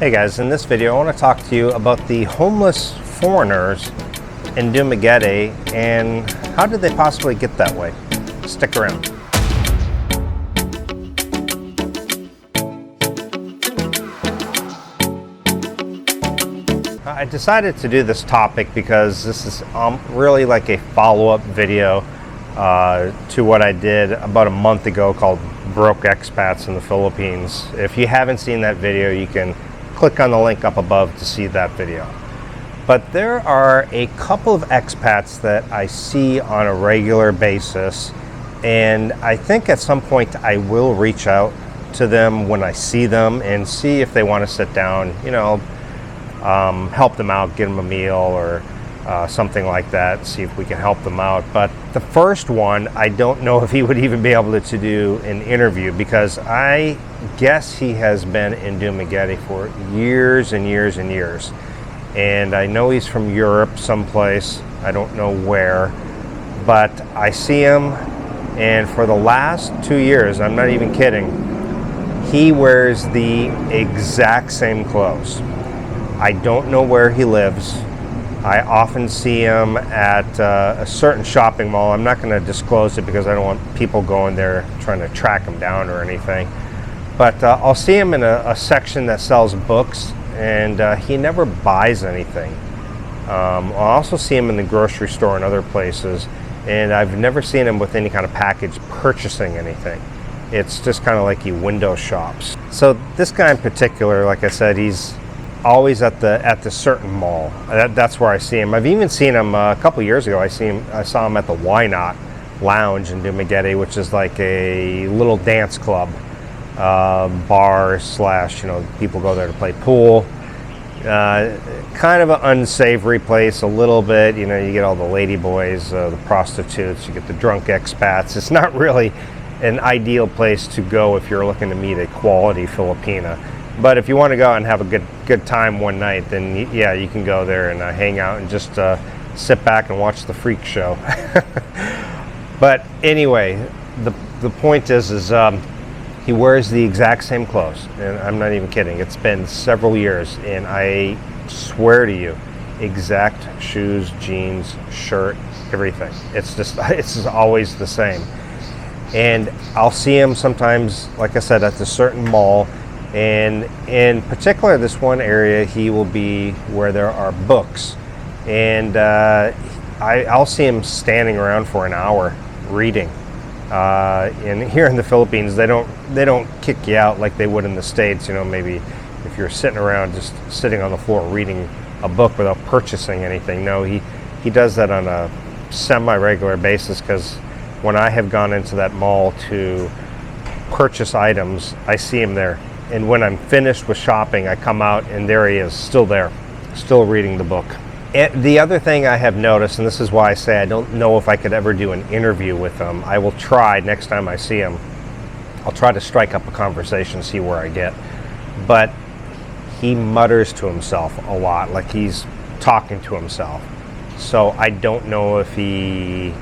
Hey guys, in this video I want to talk to you about the homeless foreigners in Dumaguete and how did they possibly get that way. Stick around. I decided to do this topic because this is really like a follow-up video to what I did about a month ago called Broke Expats in the Philippines. If you haven't seen that video, you can click on the link up above to see that video. But there are a couple of expats that I see on a regular basis, and I think at some point I will reach out to them when I see them and see if they want to sit down, help them out, get them a meal or something like that, see if we can help them out. But the first one, I don't know if he would even be able to do an interview because I guess he has been in Dumaguete for years and years and years. And I know he's from Europe someplace, I don't know where, but I see him, and for the last 2 years, I'm not even kidding, he wears the exact same clothes. I don't know where he lives. I often see him at a certain shopping mall. I'm not going to disclose it because I don't want people going there trying to track him down or anything. But I'll see him in a section that sells books, and he never buys anything. I'll also see him in the grocery store and other places, and I've never seen him with any kind of package purchasing anything. It's just kind of like he window shops. So this guy in particular, like I said, he's always at the certain mall. That's where I see him. I've even seen him a couple years ago. I saw him at the Why Not Lounge in Dumaguete, which is like a little dance club, bar slash, people go there to play pool. Kind of an unsavory place a little bit. You get all the lady boys, the prostitutes, you get the drunk expats. It's not really an ideal place to go if you're looking to meet a quality Filipina. But if you want to go out and have a good time one night, then yeah, you can go there and hang out and just sit back and watch the freak show. But anyway, the point is he wears the exact same clothes, and I'm not even kidding. It's been several years, and I swear to you, exact shoes, jeans, shirt, everything. It's just always the same. And I'll see him sometimes, like I said, at the certain mall. And in particular, this one area, he will be where there are books. And I'll see him standing around for an hour reading. And here in the Philippines, they don't kick you out like they would in the States. Maybe if you're sitting around just sitting on the floor reading a book without purchasing anything. No, he does that on a semi-regular basis, because when I have gone into that mall to purchase items, I see him there. And when I'm finished with shopping, I come out and there he is, still there, still reading the book. And the other thing I have noticed, and this is why I say I don't know if I could ever do an interview with him. I will try next time I see him. I'll try to strike up a conversation, see where I get. But he mutters to himself a lot, like he's talking to himself. So I don't know if he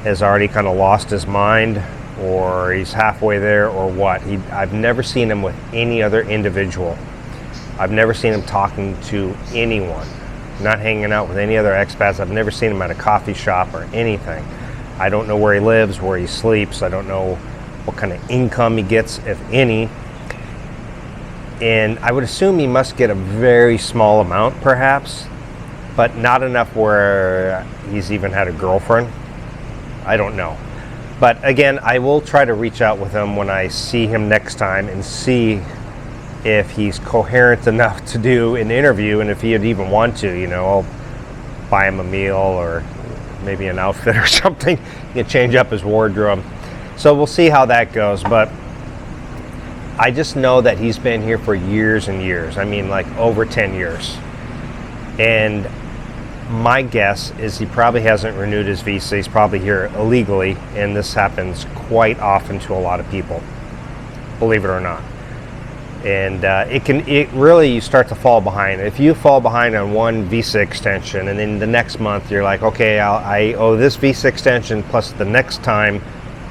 has already kind of lost his mind, or he's halfway there, or what. I've never seen him with any other individual. I've never seen him talking to anyone, not hanging out with any other expats. I've never seen him at a coffee shop or anything. I don't know where he lives, where he sleeps. I don't know what kind of income he gets, if any. And I would assume he must get a very small amount, perhaps, but not enough where he's even had a girlfriend. I don't know. But again, I will try to reach out with him when I see him next time and see if he's coherent enough to do an interview, and if he'd even want to, I'll buy him a meal or maybe an outfit or something, change up his wardrobe. So we'll see how that goes. But I just know that he's been here for years and years. I mean, like over 10 years. And my guess is he probably hasn't renewed his visa. He's probably here illegally, and this happens quite often to a lot of people, believe it or not. And you start to fall behind. If you fall behind on one visa extension, and then the next month you're like, okay, I owe this visa extension plus the next time,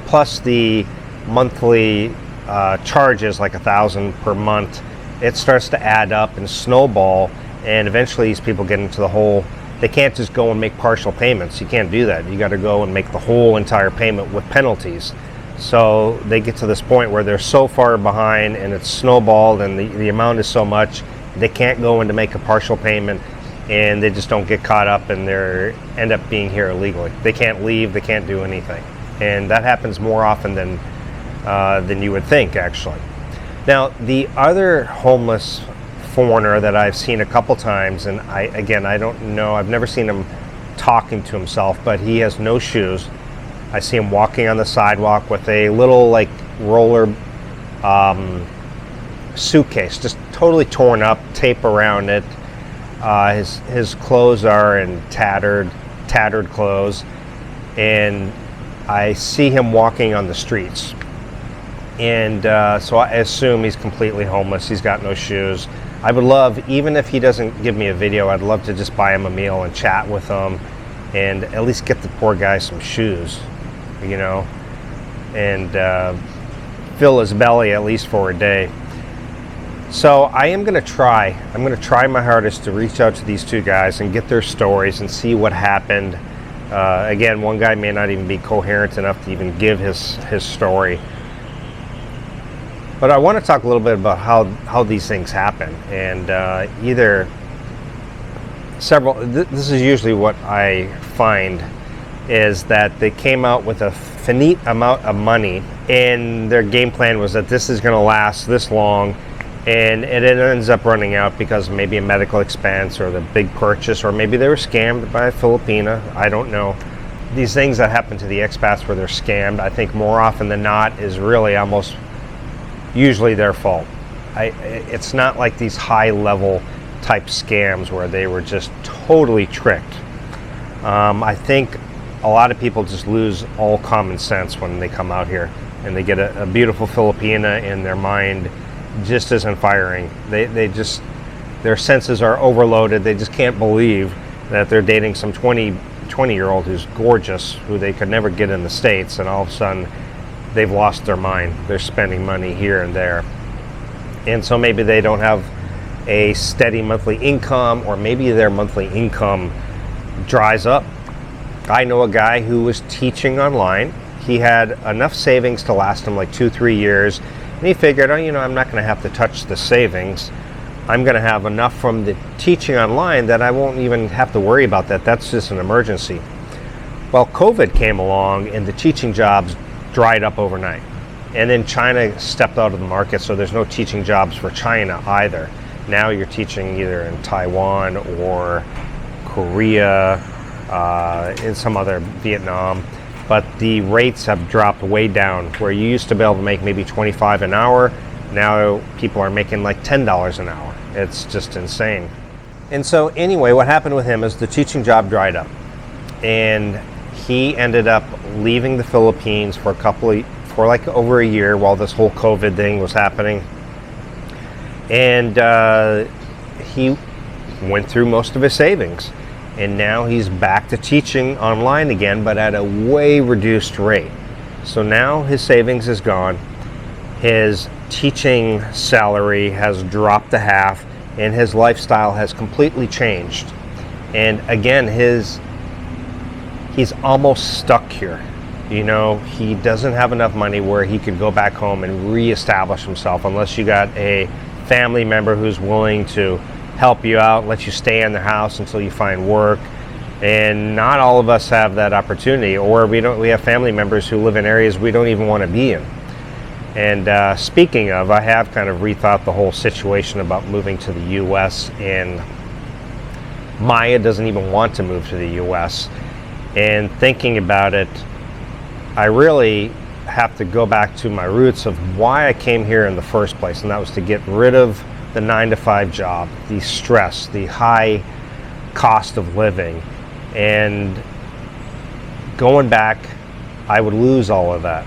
plus the monthly charges like $1,000 per month, it starts to add up and snowball, and eventually these people get into the whole, they can't just go and make partial payments. You can't do that. You got to go and make the whole entire payment with penalties. So they get to this point where they're so far behind and it's snowballed, and the amount is so much, they can't go in to make a partial payment, and they just don't get caught up, and they end up being here illegally. They can't leave, they can't do anything. And that happens more often than you would think, actually. Now, the other homeless foreigner that I've seen a couple times, and I don't know, I've never seen him talking to himself, but he has no shoes. I see him walking on the sidewalk with a little like roller suitcase, just totally torn up, tape around it. His clothes are in tattered clothes, and I see him walking on the streets. And so I assume he's completely homeless. He's got no shoes. I would love, even if he doesn't give me a video, I'd love to just buy him a meal and chat with him, and at least get the poor guy some shoes, you know, and fill his belly at least for a day. So I'm going to try my hardest to reach out to these two guys and get their stories and see what happened. Again, one guy may not even be coherent enough to even give his story. But I want to talk a little bit about how these things happen, and this is usually what I find, is that they came out with a finite amount of money, and their game plan was that this is going to last this long, and it ends up running out because maybe a medical expense or the big purchase, or maybe they were scammed by a Filipina. I don't know. These things that happen to the expats where they're scammed, I think more often than not is really almost usually their fault. It's not like these high-level type scams where they were just totally tricked. I think a lot of people just lose all common sense when they come out here and they get a beautiful Filipina, and their mind just isn't firing. Their senses are overloaded. They just can't believe that they're dating some 20-year-old who's gorgeous, who they could never get in the States, and all of a sudden they've lost their mind. They're spending money here and there. And so maybe they don't have a steady monthly income, or maybe their monthly income dries up. I know a guy who was teaching online. He had enough savings to last him like 2-3 years, and he figured, I'm not going to have to touch the savings. I'm going to have enough from the teaching online that I won't even have to worry about that. That's just an emergency. Well, COVID came along, and the teaching jobs dried up overnight. And then China stepped out of the market, so there's no teaching jobs for China either. Now you're teaching either in Taiwan or Korea, in some other Vietnam, but the rates have dropped way down, where you used to be able to make maybe $25 an hour. Now people are making like $10 an hour. It's just insane. And so anyway, what happened with him is the teaching job dried up, and he ended up leaving the Philippines for like over a year while this whole COVID thing was happening. And he went through most of his savings, and now he's back to teaching online again, but at a way reduced rate. So now his savings is gone, his teaching salary has dropped to half, and his lifestyle has completely changed. And again, he's almost stuck here. He doesn't have enough money where he could go back home and reestablish himself, unless you got a family member who's willing to help you out, let you stay in their house until you find work. And not all of us have that opportunity, or we have family members who live in areas we don't even want to be in. And speaking of, I have kind of rethought the whole situation about moving to the US, and Maya doesn't even want to move to the US. And thinking about it, I really have to go back to my roots of why I came here in the first place, and that was to get rid of the 9-to-5 job, the stress, the high cost of living. And going back, I would lose all of that.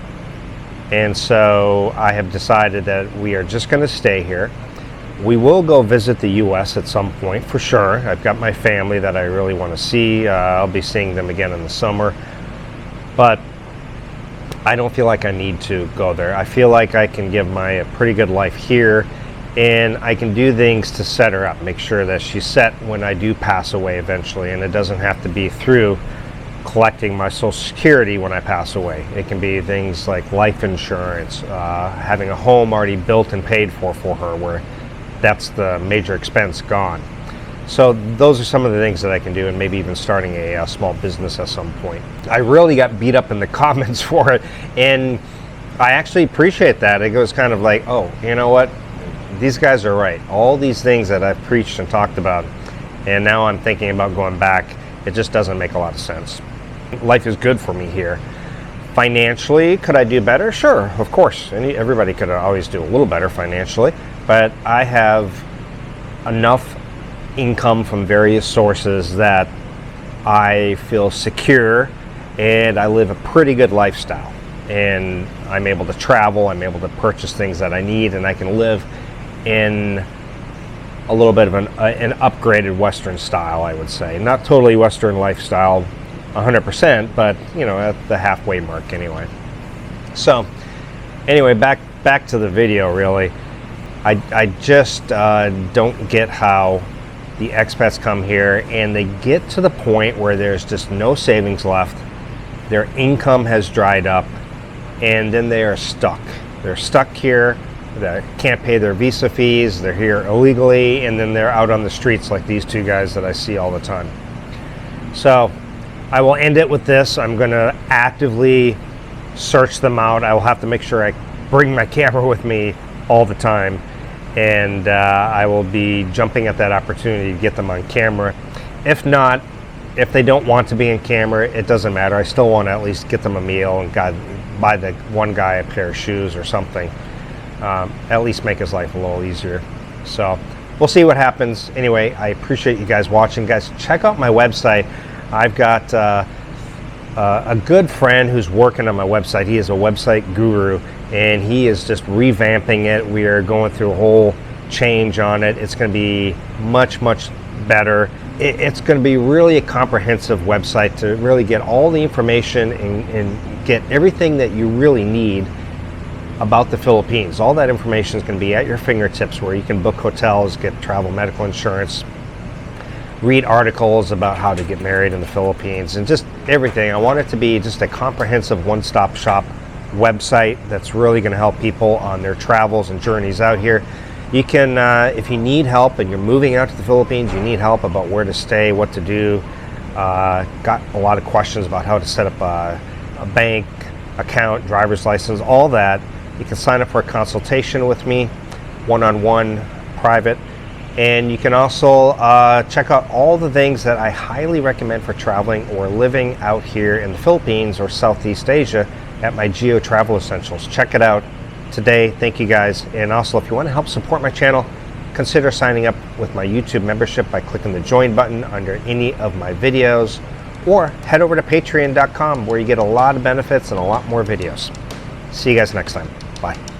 And so I have decided that we are just going to stay here. We will go visit the US at some point, for sure. I've got my family that I really want to see. I'll be seeing them again in the summer. But I don't feel like I need to go there. I feel like I can give a pretty good life here, and I can do things to set her up, make sure that she's set when I do pass away eventually, and it doesn't have to be through collecting my Social Security when I pass away. It can be things like life insurance, having a home already built and paid for her, where that's the major expense gone. So those are some of the things that I can do, and maybe even starting a small business at some point. I really got beat up in the comments for it, and I actually appreciate that. It goes kind of like, oh, you know what? These guys are right. All these things that I've preached and talked about, and now I'm thinking about going back, it just doesn't make a lot of sense. Life is good for me here. Financially, could I do better? Sure, of course. Everybody could always do a little better financially, but I have enough income from various sources that I feel secure, and I live a pretty good lifestyle. And I'm able to travel, I'm able to purchase things that I need, and I can live in a little bit of an upgraded Western style, I would say. Not totally Western lifestyle, 100%, but you know, at the halfway mark anyway. So anyway, back to the video. Really, I just don't get how the expats come here and they get to the point where there's just no savings left, their income has dried up, and then they are stuck. They're stuck here, they can't pay their visa fees, they're here illegally, and then they're out on the streets like these two guys that I see all the time. So I will end it with this. I'm going to actively search them out. I will have to make sure I bring my camera with me all the time, and I will be jumping at that opportunity to get them on camera. If not, if they don't want to be in camera, it doesn't matter. I still want to at least get them a meal and buy the one guy a pair of shoes or something. At least make his life a little easier. So we'll see what happens. Anyway, I appreciate you guys watching. Guys, check out my website. I've got a good friend who's working on my website. He is a website guru, and he is just revamping it. We are going through a whole change on it. It's going to be much, much better. It's going to be really a comprehensive website to really get all the information and get everything that you really need about the Philippines. All that information is going to be at your fingertips, where you can book hotels, get travel medical insurance, read articles about how to get married in the Philippines, and just everything. I want it to be just a comprehensive one-stop shop website that's really going to help people on their travels and journeys out here. You can, if you need help and you're moving out to the Philippines, you need help about where to stay, what to do, got a lot of questions about how to set up a bank account, driver's license, all that, you can sign up for a consultation with me, one-on-one, private. And you can also check out all the things that I highly recommend for traveling or living out here in the Philippines or Southeast Asia at my Geo Travel Essentials. Check it out today. Thank you guys. And also, if you want to help support my channel, consider signing up with my YouTube membership by clicking the join button under any of my videos, or head over to patreon.com, where you get a lot of benefits and a lot more videos. See you guys next time. Bye.